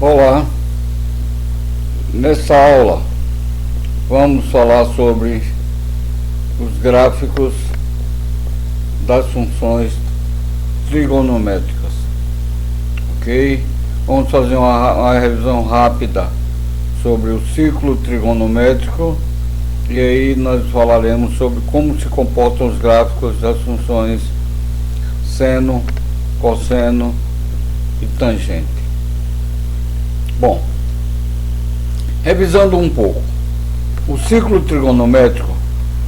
Olá, nessa aula vamos falar sobre os gráficos das funções trigonométricas, ok? Vamos fazer uma revisão rápida sobre o ciclo trigonométrico e aí nós falaremos sobre como se comportam os gráficos das funções seno, cosseno e tangente. Bom, revisando um pouco, o ciclo trigonométrico,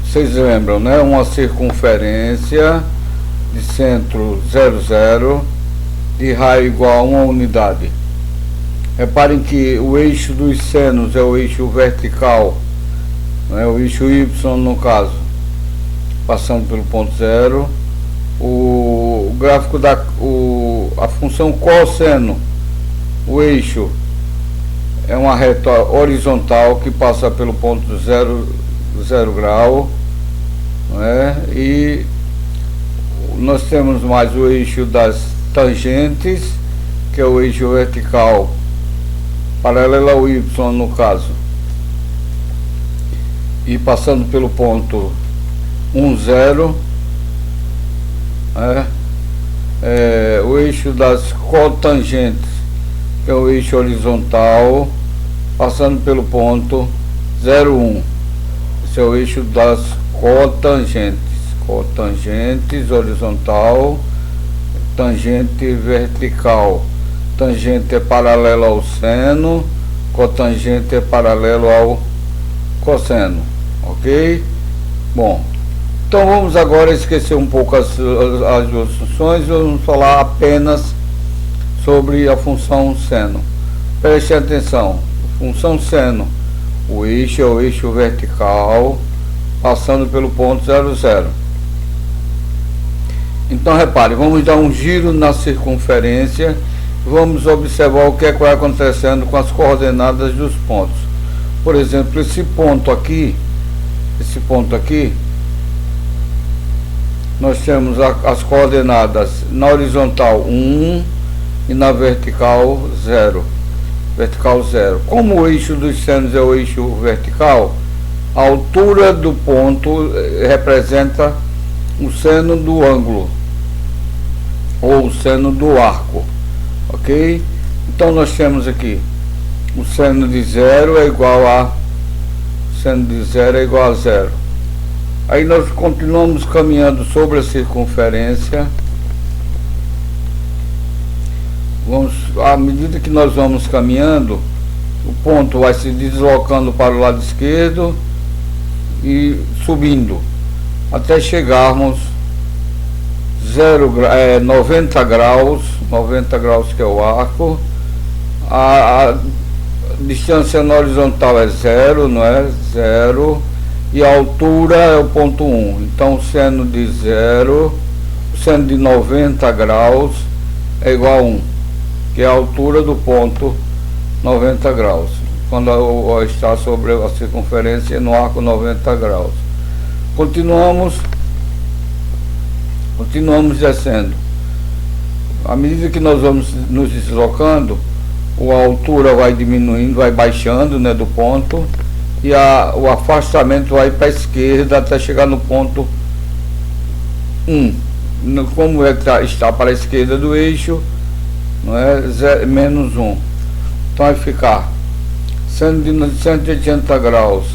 vocês lembram, né? Uma circunferência de centro 0,0, de raio igual a uma unidade. Reparem que o eixo dos senos é o eixo vertical, né? O eixo Y no caso, passando pelo ponto zero. O gráfico a função cosseno, o eixo é uma reta horizontal que passa pelo ponto 0 grau, né? E nós temos mais o eixo das tangentes, que é o eixo vertical paralelo ao Y no caso, e passando pelo ponto 10, o eixo das cotangentes, que é o eixo horizontal, passando pelo ponto 0,1. Esse é o eixo das cotangentes. Cotangentes horizontal, tangente vertical. Tangente é paralelo ao seno, cotangente é paralelo ao cosseno, ok? Bom, então vamos agora esquecer um pouco as duas funções e vamos falar apenas sobre a função seno. Preste atenção, função seno, o eixo é o eixo vertical, passando pelo ponto 0,0. Então repare, vamos dar um giro na circunferência, vamos observar o que é que vai acontecendo com as coordenadas dos pontos. Por exemplo, esse ponto aqui, nós temos as coordenadas na horizontal 1 e na vertical 0. Como o eixo dos senos é o eixo vertical, a altura do ponto representa o seno do ângulo ou o seno do arco, ok? Então nós temos aqui o seno de 0 é igual a zero. Aí nós continuamos caminhando sobre a circunferência. À medida que nós vamos caminhando, o ponto vai se deslocando para o lado esquerdo e subindo até chegarmos 90 graus que é o arco. A distância na horizontal é 0, não é? 0. E a altura é o ponto 1. Então o seno de 90 graus é igual a 1, que é a altura do ponto 90 graus, quando está sobre a circunferência no arco 90 graus. Continuamos descendo. À medida que nós vamos nos deslocando, a altura vai diminuindo, vai baixando, né, do ponto, e o afastamento vai para a esquerda até chegar no ponto 1. Como está para a esquerda do eixo, não é? Menos 1. Então vai ficar seno de 180 graus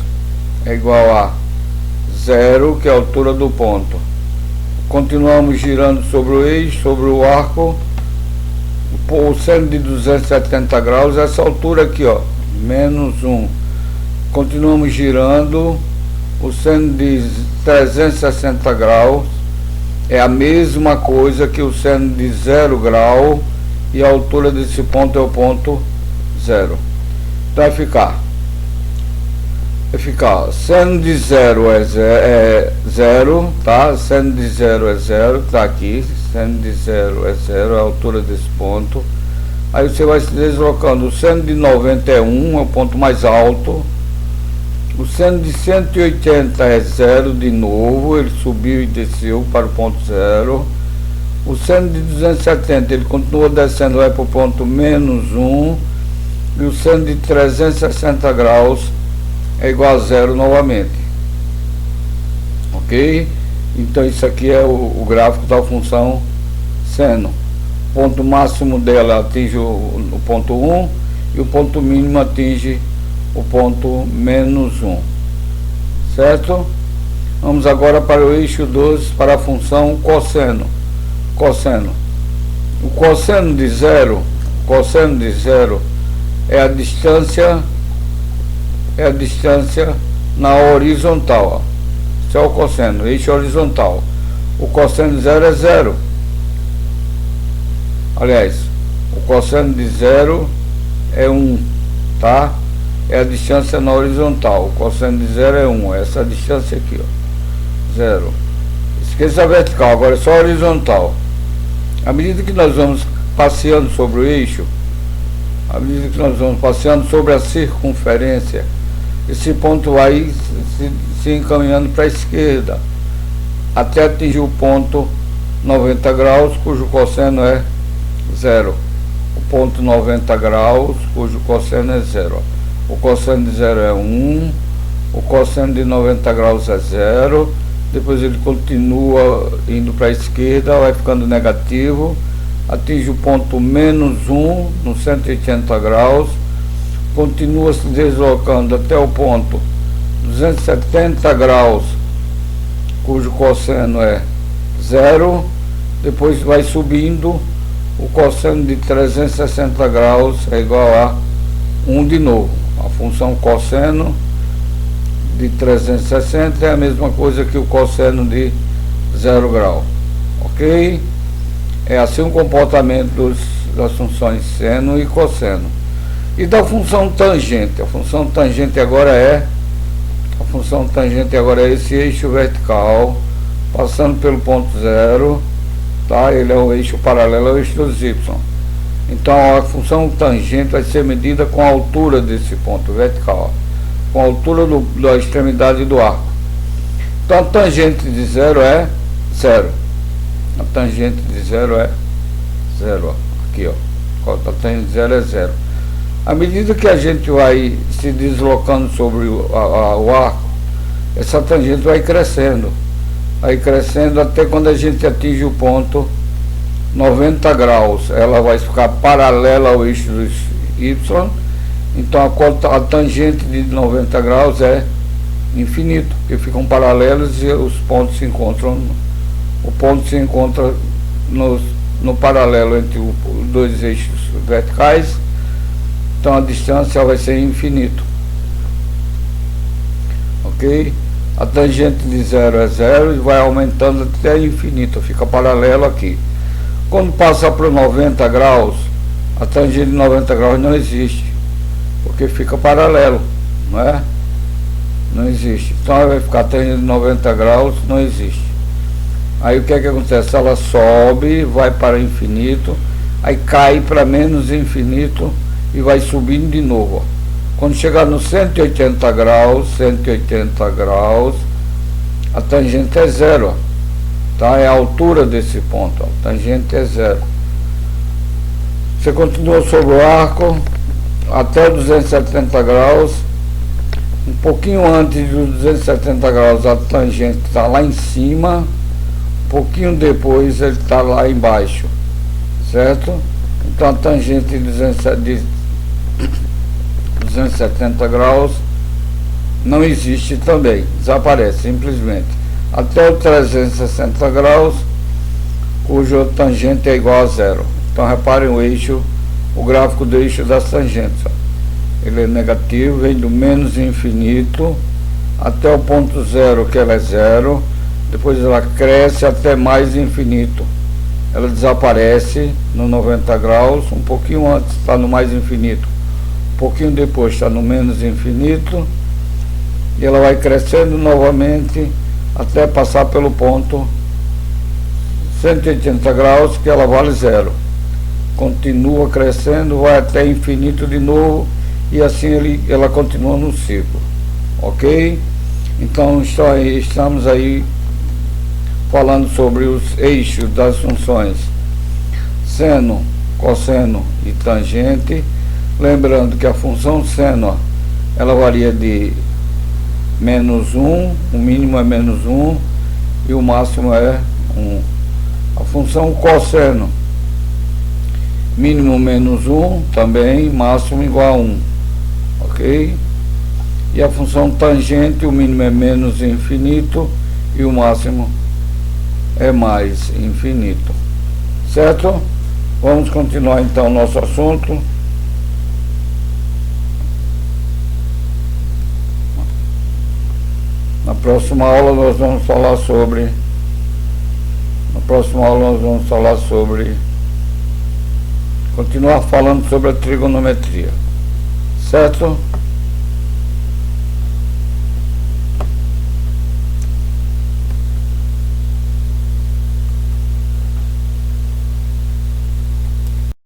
é igual a 0, que é a altura do ponto. Continuamos girando sobre o eixo, sobre o arco. O seno de 270 graus, essa altura aqui, ó, menos 1. Continuamos girando. O seno de 360 graus é a mesma coisa que o seno de 0 grau, e a altura desse ponto é o ponto 0. Então vai ficar seno de 0 é 0, tá? Seno de 0 é 0, tá aqui. Seno de 0 é 0, é a altura desse ponto. Aí você vai se deslocando. O seno de 90 é 1, é o ponto mais alto. O seno de 180 é 0 de novo, ele subiu e desceu para o ponto 0. O seno de 270, ele continua descendo, vai para o ponto menos 1. e o seno de 360 graus é igual a zero novamente. Ok? Então isso aqui é o gráfico da função seno. O ponto máximo dela atinge o ponto 1 e o ponto mínimo atinge o ponto menos 1. Certo? Vamos agora para o eixo 12, para a função cosseno. Cosseno. O cosseno de zero é a distância na horizontal. Ó. Esse é o cosseno, eixo horizontal. O cosseno de zero é zero. Aliás, o cosseno de zero é 1, tá? É a distância na horizontal. O cosseno de zero é 1, essa distância aqui, ó. Zero. Esqueça a vertical, agora é só horizontal. À medida que nós vamos passeando sobre o eixo, à medida que nós vamos passeando sobre a circunferência, esse ponto vai se encaminhando para a esquerda, até atingir o ponto 90 graus, cujo cosseno é zero. O ponto 90 graus, cujo cosseno é zero. O cosseno de zero é 1, o cosseno de 90 graus é zero, depois ele continua indo para a esquerda, vai ficando negativo, atinge o ponto menos 1 no 180 graus, continua se deslocando até o ponto 270 graus, cujo cosseno é zero, depois vai subindo, o cosseno de 360 graus é igual a 1 de novo. A função cosseno de 360 é a mesma coisa que o cosseno de 0 grau. Ok? É assim o comportamento das funções seno e cosseno. E da função tangente. A função tangente agora é esse eixo vertical, passando pelo ponto zero, tá? Ele é o eixo paralelo ao eixo dos y. Então a função tangente vai ser medida com a altura desse ponto vertical, com a altura da extremidade do arco. Então a tangente de zero é zero. A tangente de zero é zero, ó. Aqui, ó. A tangente de zero é zero. À medida que a gente vai se deslocando sobre o arco, essa tangente vai crescendo até quando a gente atinge o ponto 90 graus. Ela vai ficar paralela ao eixo dos y. Então a tangente de 90 graus é infinito, porque ficam paralelos e os pontos se encontram. O ponto se encontra no paralelo entre os dois eixos verticais. Então a distância vai ser infinito. Ok? A tangente de zero é zero e vai aumentando até infinito, fica paralelo aqui. Quando passa para 90 graus, a tangente de 90 graus não existe, porque fica paralelo, não é? Não existe. Então vai ficar a tangente de 90 graus, não existe. Aí o que é que acontece? Ela sobe, vai para infinito, aí cai para menos infinito e vai subindo de novo, ó. Quando chegar no 180 graus, a tangente é zero, ó. Tá? É a altura desse ponto, ó. A tangente é zero. Você continua sobre o arco até 270 graus. Um pouquinho antes dos 270 graus a tangente está lá em cima, um pouquinho depois ele está lá embaixo, certo? Então a tangente de 270 graus não existe também, desaparece simplesmente até o 360 graus, cuja tangente é igual a zero. Então reparem o gráfico do eixo das tangentes, ó. Ele é negativo, vem do menos infinito até o ponto zero, que ela é zero, depois ela cresce até mais infinito, ela desaparece no 90 graus, um pouquinho antes está no mais infinito, um pouquinho depois está no menos infinito, e ela vai crescendo novamente até passar pelo ponto 180 graus, que ela vale zero. Continua crescendo, vai até infinito de novo, e assim ela continua no ciclo. Ok? Então estamos aí falando sobre os eixos das funções seno, cosseno e tangente. Lembrando que a função seno, ela varia de -1, o mínimo é -1 e o máximo é 1. A função cosseno, mínimo -1 também, máximo igual a 1, ok? E a função tangente, o mínimo é menos infinito e o máximo é mais infinito, certo? Vamos continuar então nosso assunto. Na próxima aula nós vamos falar sobre continuar falando sobre a trigonometria, certo?